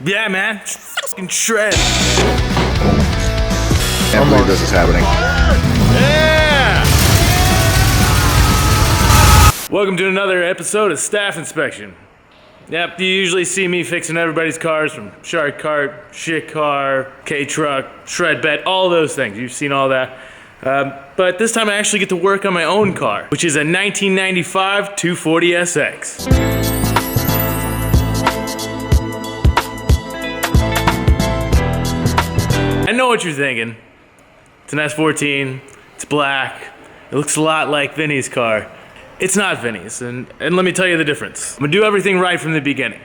Yeah, man. Fucking shred. Can't believe this is happening. Yeah! Welcome to another episode of Staff Inspection. Yep, you usually see me fixing everybody's cars, from shark cart, shit car, K-truck, shred bed, all those things. You've seen all that. But this time I actually get to work on my own car, which is a 1995 240SX. I know what you're thinking. It's an S14, it's black, it looks a lot like Vinny's car. It's not Vinny's, and let me tell you the difference. I'm gonna do everything right from the beginning.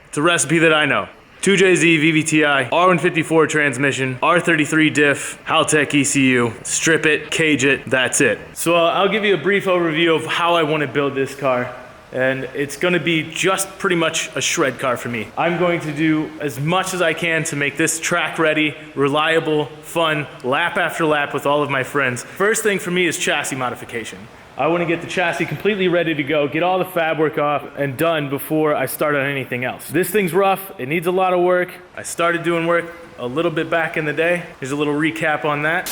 It's a recipe that I know. 2JZ VVTi, R154 transmission, R33 diff, Haltech ECU, strip it, cage it, that's it. So I'll give you a brief overview of how I want to build this car. And it's gonna be just pretty much a shred car for me. I'm going to do as much as I can to make this track ready, reliable, fun, lap after lap with all of my friends. First thing for me is chassis modification. I wanna get the chassis completely ready to go, get all the fab work off and done before I start on anything else. This thing's rough, it needs a lot of work. I started doing work a little bit back in the day. Here's a little recap on that.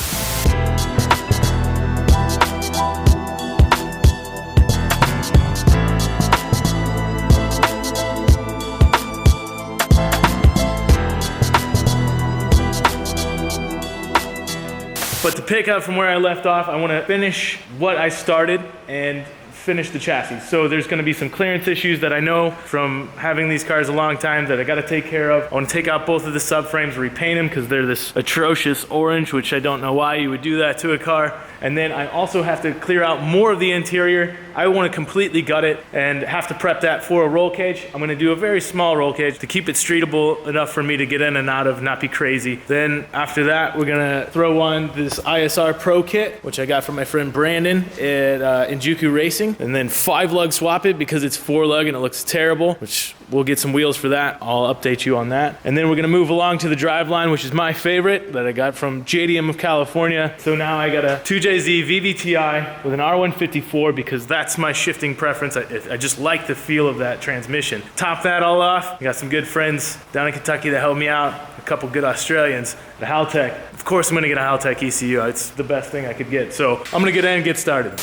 But to pick up from where I left off, I want to finish what I started and finish the chassis. So there's going to be some clearance issues that I know from having these cars a long time that I got to take care of. I want to take out both of the subframes, repaint them because they're this atrocious orange, which I don't know why you would do that to a car. And then I also have to clear out more of the interior. I want to completely gut it and have to prep that for a roll cage. I'm going to do a very small roll cage to keep it streetable enough for me to get in and out of, not be crazy. Then after that, we're going to throw on this ISR Pro kit, which I got from my friend Brandon at Injuku Racing. And then 5-lug swap it because it's 4-lug and it looks terrible, which we'll get some wheels for that. I'll update you on that. And then we're going to move along to the driveline, which is my favorite that I got from JDM of California. So now I got a 2JZ VVTi with an R154 because that's my shifting preference. I just like the feel of that transmission. Top that all off. I got some good friends down in Kentucky that helped me out. A couple good Australians. The Haltech. Of course I'm gonna get a Haltech ECU. It's the best thing I could get. So I'm gonna get in and get started.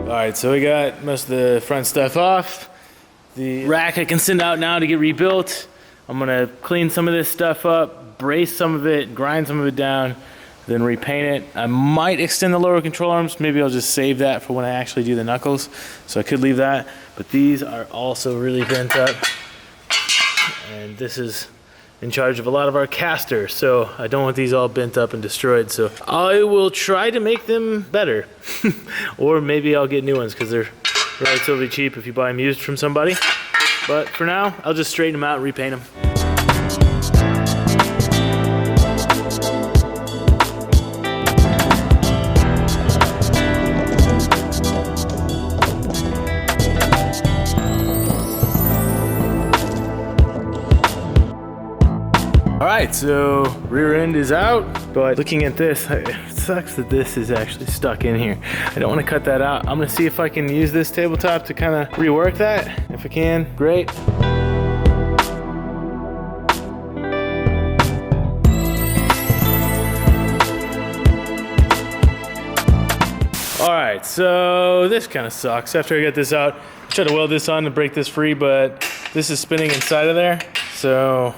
All right, so we got most of the front stuff off. The rack I can send out now to get rebuilt. I'm gonna clean some of this stuff up, brace some of it, grind some of it down, then repaint it. I might extend the lower control arms. Maybe I'll just save that for when I actually do the knuckles. So I could leave that, but these are also really bent up. And this is in charge of a lot of our casters, so I don't want these all bent up and destroyed. So I will try to make them better. Or maybe I'll get new ones because they're relatively cheap if you buy them used from somebody. But for now, I'll just straighten them out and repaint them. Alright, so rear end is out, but looking at this, it sucks that this is actually stuck in here. I don't want to cut that out. I'm going to see if I can use this tabletop to kind of rework that. If I can, great. Alright, so this kind of sucks. After I get this out, I tried to weld this on to break this free, but this is spinning inside of there, so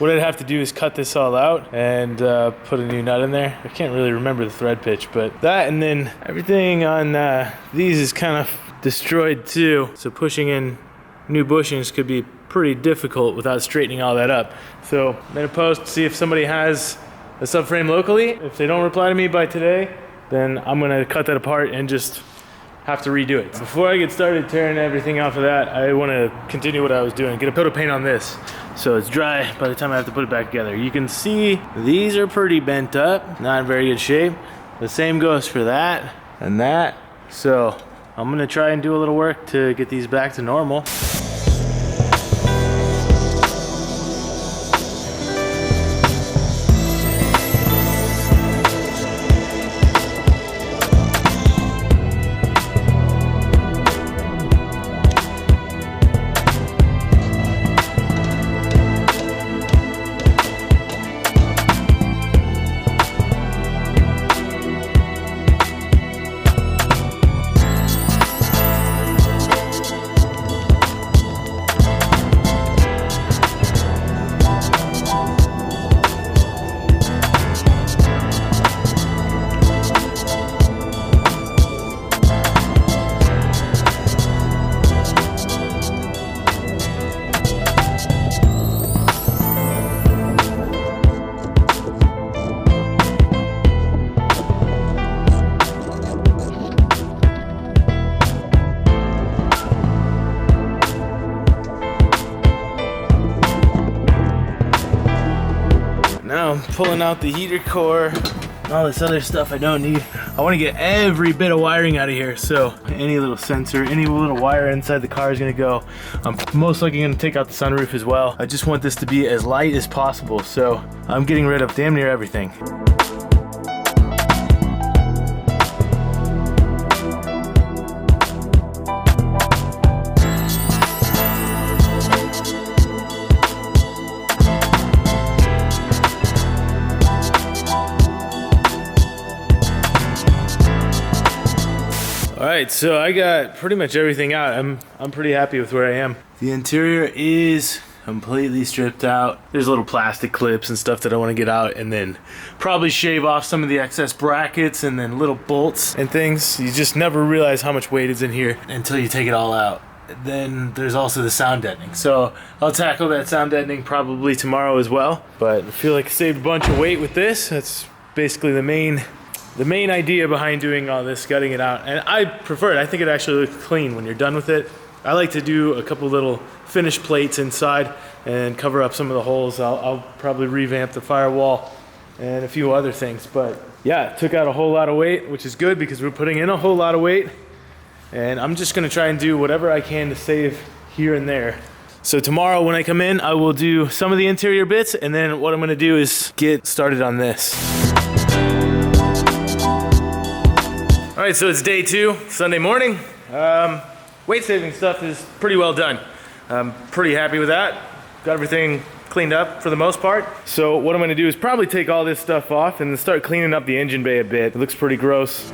what I'd have to do is cut this all out and put a new nut in there. I can't really remember the thread pitch, but that, and then everything on these is kind of destroyed too. So pushing in new bushings could be pretty difficult without straightening all that up. So I'm gonna post, see if somebody has a subframe locally. If they don't reply to me by today, then I'm gonna cut that apart and just have to redo it. Before I get started tearing everything off of that, I wanna continue what I was doing. Get a coat of paint on this so it's dry by the time I have to put it back together. You can see these are pretty bent up, not in very good shape. The same goes for that and that. So I'm gonna try and do a little work to get these back to normal. Now I'm pulling out the heater core, all this other stuff I don't need. I want to get every bit of wiring out of here, so any little sensor, any little wire inside the car is going to go. I'm most likely going to take out the sunroof as well. I just want this to be as light as possible, so I'm getting rid of damn near everything. All right, so I got pretty much everything out. I'm pretty happy with where I am. The interior is completely stripped out. There's little plastic clips and stuff that I want to get out, and then probably shave off some of the excess brackets and then little bolts and things. You just never realize how much weight is in here until you take it all out. Then there's also the sound deadening. So I'll tackle that sound deadening probably tomorrow as well. But I feel like I saved a bunch of weight with this. That's basically the main idea behind doing all this, gutting it out. And I prefer it. I think it actually looks clean when you're done with it. I like to do a couple little finish plates inside and cover up some of the holes. I'll probably revamp the firewall and a few other things. But yeah, it took out a whole lot of weight, which is good because we're putting in a whole lot of weight. And I'm just gonna try and do whatever I can to save here and there. So tomorrow when I come in, I will do some of the interior bits, and then what I'm gonna do is get started on this. All right, so it's day 2, Sunday morning. Weight saving stuff is pretty well done. I'm pretty happy with that. Got everything cleaned up for the most part. So what I'm gonna do is probably take all this stuff off and then start cleaning up the engine bay a bit. It looks pretty gross.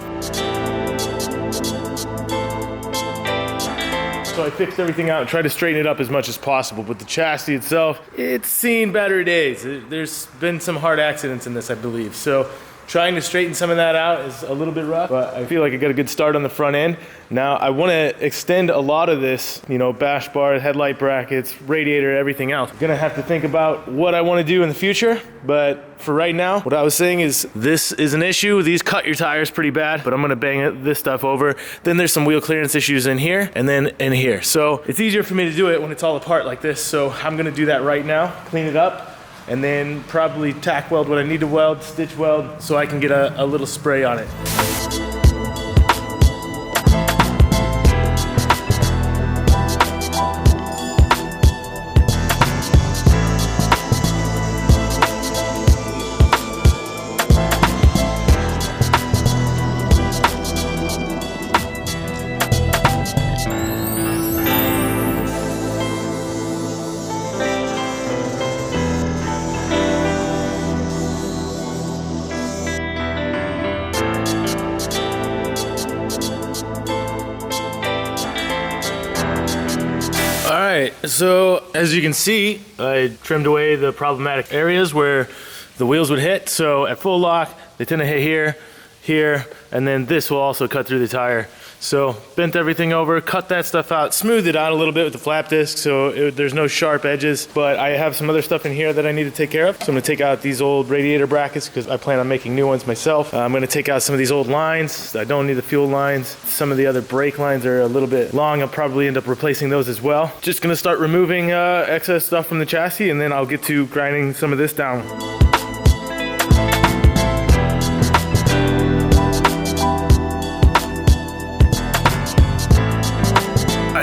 So I fixed everything out and tried to straighten it up as much as possible, but the chassis itself, it's seen better days. There's been some hard accidents in this, I believe. So trying to straighten some of that out is a little bit rough, but I feel like I got a good start on the front end. Now I want to extend a lot of this, you know, bash bar, headlight brackets, radiator, everything else. I'm gonna have to think about what I want to do in the future, but for right now, what I was saying is this is an issue. These cut your tires pretty bad, but I'm gonna bang this stuff over. Then there's some wheel clearance issues in here and then in here. So it's easier for me to do it when it's all apart like this. So I'm gonna do that right now, clean it up, and then probably tack weld what I need to weld, stitch weld, so I can get a little spray on it. Alright, so as you can see, I trimmed away the problematic areas where the wheels would hit. So at full lock, they tend to hit here, here, and then this will also cut through the tire. So bent everything over, cut that stuff out, smoothed it out a little bit with the flap disc so there's no sharp edges. But I have some other stuff in here that I need to take care of. So I'm gonna take out these old radiator brackets because I plan on making new ones myself. I'm gonna take out some of these old lines. I don't need the fuel lines. Some of the other brake lines are a little bit long. I'll probably end up replacing those as well. Just gonna start removing excess stuff from the chassis, and then I'll get to grinding some of this down.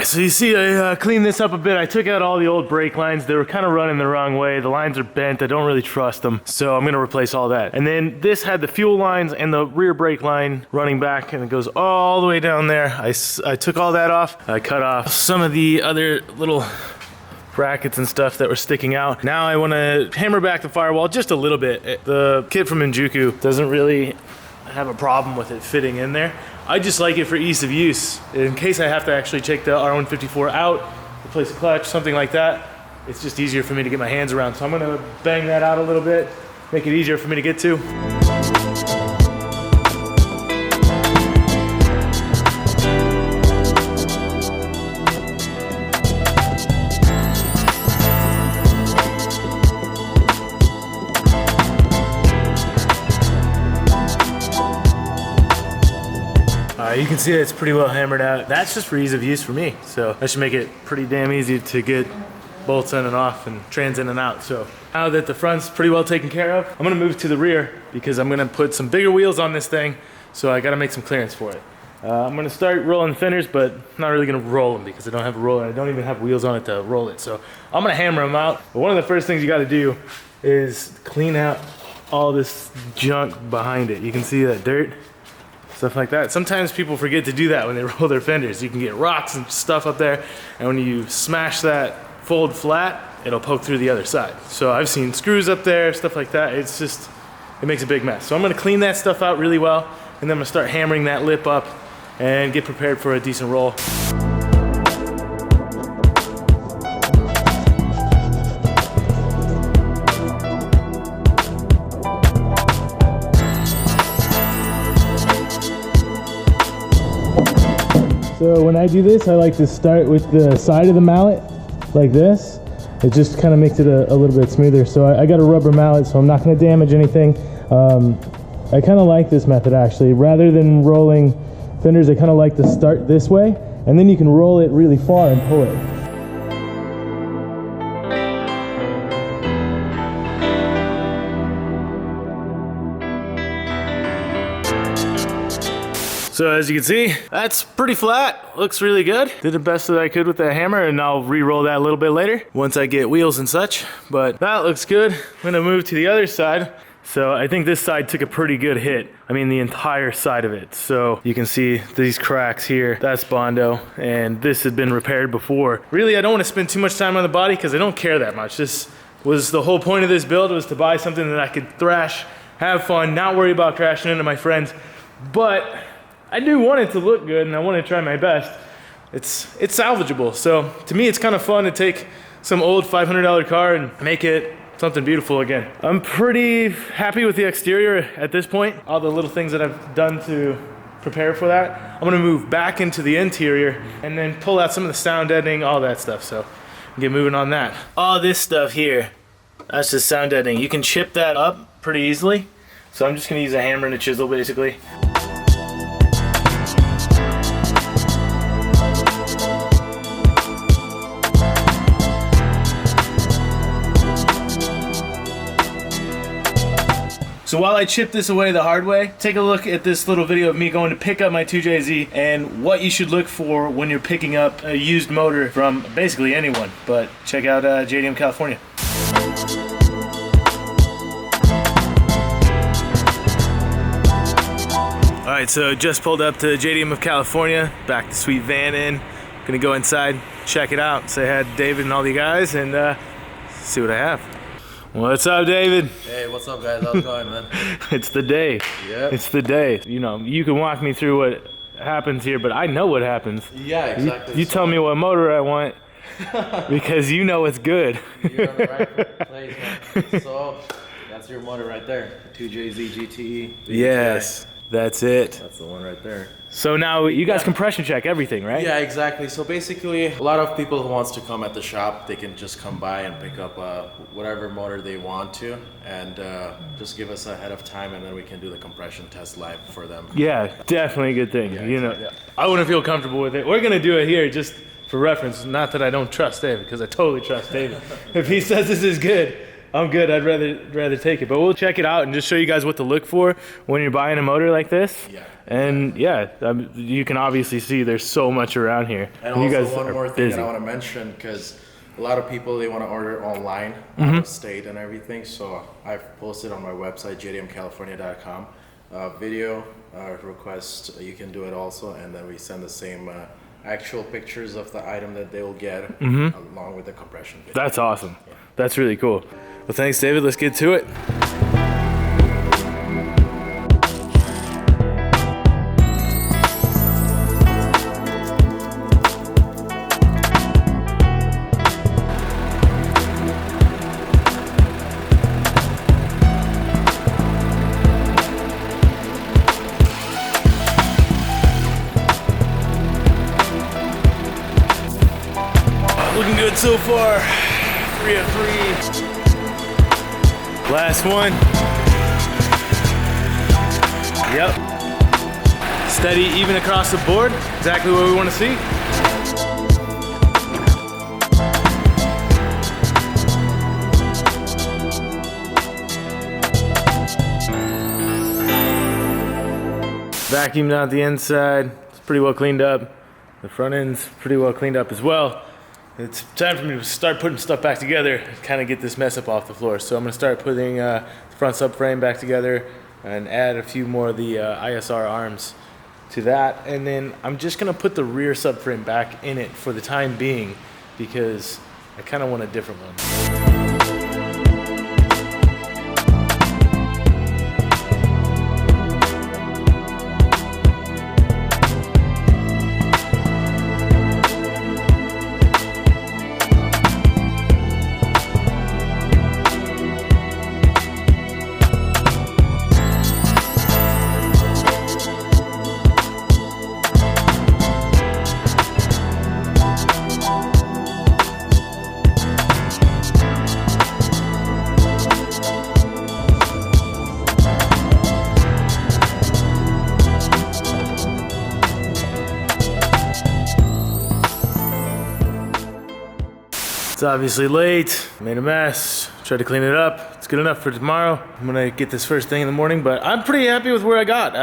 So you see I cleaned this up a bit. I took out all the old brake lines. They were kind of running the wrong way. The lines are bent. I don't really trust them. So I'm gonna replace all that. And then this had the fuel lines and the rear brake line running back, and it goes all the way down there. I took all that off. I cut off some of the other little brackets and stuff that were sticking out. Now I wanna hammer back the firewall just a little bit. The kid from Injuku doesn't really have a problem with it fitting in there. I just like it for ease of use. In case I have to actually take the R154 out, replace the clutch, something like that, it's just easier for me to get my hands around. So I'm gonna bang that out a little bit, make it easier for me to get to. You can see that it's pretty well hammered out. That's just for ease of use for me. So that should make it pretty damn easy to get bolts in and off and trans in and out. So now that the front's pretty well taken care of, I'm gonna move to the rear because I'm gonna put some bigger wheels on this thing. So I gotta make some clearance for it. I'm gonna start rolling the fenders, but I'm not really gonna roll them because I don't have a roller. I don't even have wheels on it to roll it. So I'm gonna hammer them out. But one of the first things you gotta do is clean out all this junk behind it. You can see that dirt, stuff like that. Sometimes people forget to do that when they roll their fenders. You can get rocks and stuff up there, and when you smash that fold flat, it'll poke through the other side. So I've seen screws up there, stuff like that. It's just, it makes a big mess. So I'm gonna clean that stuff out really well, and then I'm gonna start hammering that lip up and get prepared for a decent roll. So when I do this, I like to start with the side of the mallet like this. It just kind of makes it a little bit smoother. So I got a rubber mallet, so I'm not going to damage anything. I kind of like this method actually. Rather than rolling fenders, I kind of like to start this way, and then you can roll it really far and pull it. So as you can see, that's pretty flat, looks really good. Did the best that I could with that hammer, and I'll re-roll that a little bit later once I get wheels and such, but that looks good. I'm gonna move to the other side. So I think this side took a pretty good hit. I mean, the entire side of it. So you can see these cracks here, that's Bondo, and this had been repaired before. Really, I don't wanna spend too much time on the body because I don't care that much. This was the whole point of this build, was to buy something that I could thrash, have fun, not worry about crashing into my friends. But I do want it to look good, and I want to try my best. It's salvageable, so to me it's kind of fun to take some old $500 car and make it something beautiful again. I'm pretty happy with the exterior at this point. All the little things that I've done to prepare for that. I'm gonna move back into the interior and then pull out some of the sound deadening, all that stuff, so get moving on that. All this stuff here, that's just sound deadening. You can chip that up pretty easily, so I'm just gonna use a hammer and a chisel basically. So while I chip this away the hard way, take a look at this little video of me going to pick up my 2JZ and what you should look for when you're picking up a used motor from basically anyone. But check out JDM California. All right, so just pulled up to JDM of California, back the sweet van in. Gonna go inside, check it out, say hi to David and all the guys, and see what I have. What's up, David? Hey, what's up, guys? How's it going, man? It's the day. Yeah. It's the day. You know, you can walk me through what happens here, but I know what happens. Yeah, exactly. You tell me what motor I want, because you know it's good. You're on the right place, man. So, that's your motor right there. 2JZ GTE. Yes, that's it. That's the one right there. So now you guys compression check everything, right? Yeah, exactly. So basically, a lot of people who wants to come at the shop, they can just come by and pick up whatever motor they want to, and just give us ahead of time, and then we can do the compression test live for them. Yeah, definitely a good thing. Yeah, you know, exactly. I wouldn't feel comfortable with it. We're gonna do it here just for reference. Not that I don't trust David, because I totally trust David. If he says this is good, I'm good. I'd rather take it. But we'll check it out and just show you guys what to look for when you're buying a motor like this. Yeah. And yeah, you can obviously see there's so much around here. And you also guys one are more thing busy. that I want to mention, because a lot of people, they want to order online, out of state and everything. So I've posted on my website, jdmcalifornia.com, video request. You can do it also, and then we send the same actual pictures of the item that they will get along with the compression video. That's awesome. Yeah. That's really cool. Well, thanks, David. Let's get to it. Looking good so far. 3 of 3. Last one. Yep. Steady, even across the board. Exactly what we want to see. vacuumed out the inside. It's pretty well cleaned up. The front end's pretty well cleaned up as well. It's time for me to start putting stuff back together, kind of get this mess up off the floor. So I'm gonna start putting the front subframe back together and add a few more of the ISR arms to that. And then I'm just gonna put the rear subframe back in it for the time being because I kind of want a different one. It's obviously late, made a mess, tried to clean it up. It's good enough for tomorrow. I'm gonna get this first thing in the morning, but I'm pretty happy with where I got.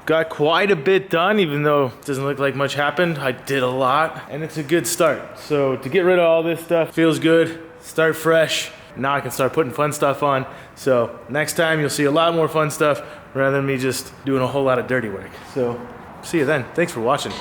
Got quite a bit done, even though it doesn't look like much happened. I did a lot, and it's a good start. So to get rid of all this stuff feels good, start fresh. Now I can start putting fun stuff on. So next time you'll see a lot more fun stuff rather than me just doing a whole lot of dirty work. So see you then. Thanks for watching.